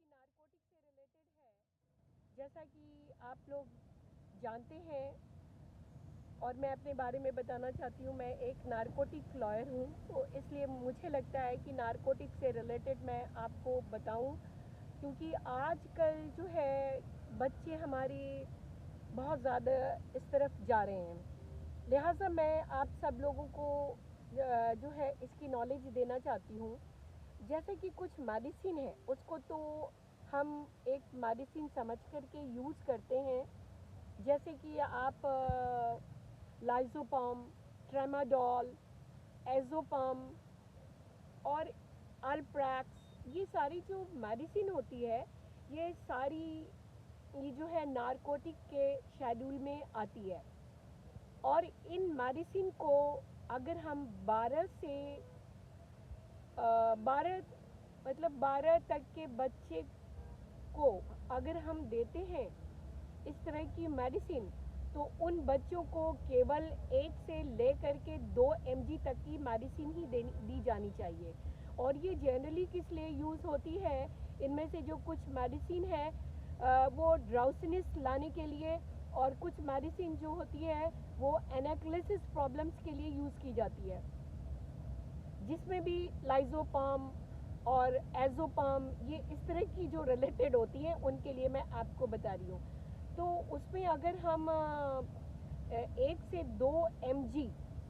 Narcotic से related है। जैसा कि आप लोग जानते हैं और मैं अपने बारे में बताना चाहती हूँ, मैं एक नारकोटिक लॉयर हूँ, तो इसलिए मुझे लगता है कि नारकोटिक से रिलेटेड मैं आपको बताऊँ, क्योंकि आजकल जो है बच्चे हमारे बहुत ज़्यादा इस तरफ जा रहे हैं। लिहाजा मैं आप सब लोगों को जो है इसकी नॉलेज देना चाहती हूँ। जैसे कि कुछ मेडिसिन है उसको तो हम एक मेडिसिन समझ करके यूज़ करते हैं, जैसे कि आप लाइजोपम, ट्रेमाडोल, एजोपम और अल्प्रैक्स, ये सारी जो मेडिसिन होती है ये सारी ये जो है नारकोटिक के शेड्यूल में आती है। और इन मेडिसिन को अगर हम 12 तक के बच्चे को अगर हम देते हैं इस तरह की मेडिसिन, तो उन बच्चों को केवल 1 से लेकर के 2 mg तक की मेडिसिन ही दी जानी चाहिए। और ये जनरली किस लिए यूज़ होती है, इनमें से जो कुछ मेडिसिन है वो ड्राउसनेस लाने के लिए, और कुछ मेडिसिन जो होती है वो एनाक्लेसिस प्रॉब्लम्स के लिए यूज़ की जाती है, जिसमें भी लाइजोपम और एजोपम ये इस तरह की जो रिलेटेड होती हैं उनके लिए मैं आपको बता रही हूँ। तो उसमें अगर हम 1 से 2 mg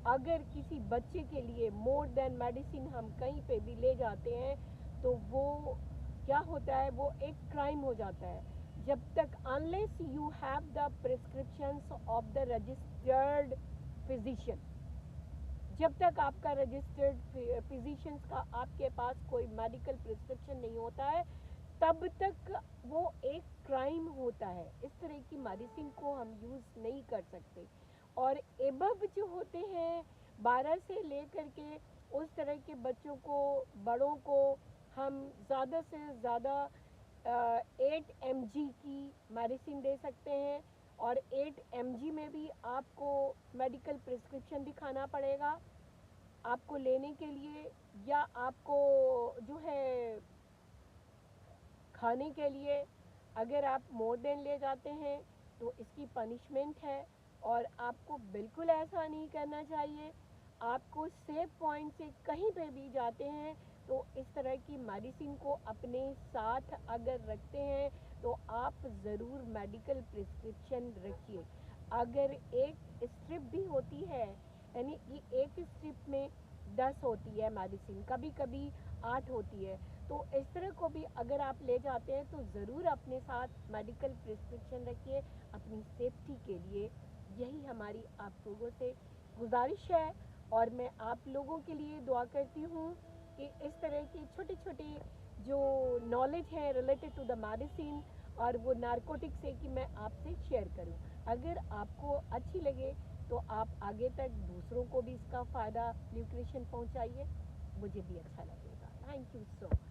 अगर किसी बच्चे के लिए मोर देन मेडिसिन हम कहीं पे भी ले जाते हैं, तो वो क्या होता है, वो एक क्राइम हो जाता है। जब तक unless you have the prescriptions of the registered physician, जब तक आपका रजिस्टर्ड फिजिशियंस का आपके पास कोई मेडिकल प्रिस्क्रिप्शन नहीं होता है, तब तक वो एक क्राइम होता है। इस तरह की मेडिसिन को हम यूज़ नहीं कर सकते। और एबव जो होते हैं 12 से लेकर के उस तरह के बच्चों को, बड़ों को हम ज़्यादा से ज़्यादा 8 mg की मेडिसिन दे सकते हैं। और 8 mg में भी आपको मेडिकल प्रिस्क्रिप्शन दिखाना पड़ेगा आपको लेने के लिए, या आपको जो है खाने के लिए। अगर आप मोर देन ले जाते हैं तो इसकी पनिशमेंट है, और आपको बिल्कुल ऐसा नहीं करना चाहिए। आपको सेफ पॉइंट से कहीं पे भी जाते हैं तो इस तरह की मेडिसिन को अपने साथ अगर रखते हैं तो आप ज़रूर मेडिकल प्रिस्क्रिप्शन रखिए। अगर एक स्ट्रिप भी होती है, यानी कि एक स्ट्रिप में 10 होती है मेडिसिन, कभी कभी 8 होती है, तो इस तरह को भी अगर आप ले जाते हैं तो ज़रूर अपने साथ मेडिकल प्रिस्क्रिप्शन रखिए अपनी सेफ्टी के लिए। यही हमारी आप लोगों से गुजारिश है, और मैं आप लोगों के लिए दुआ करती हूँ कि इस तरह की छोटी छोटी जो नॉलेज है रिलेटेड टू द मेडिसिन और वो नारकोटिक से, कि मैं आपसे शेयर करूँ। अगर आपको अच्छी लगे तो आप आगे तक दूसरों को भी इसका फ़ायदा न्यूट्रिशन पहुँचाइए, मुझे भी अच्छा लगेगा। Thank you so much.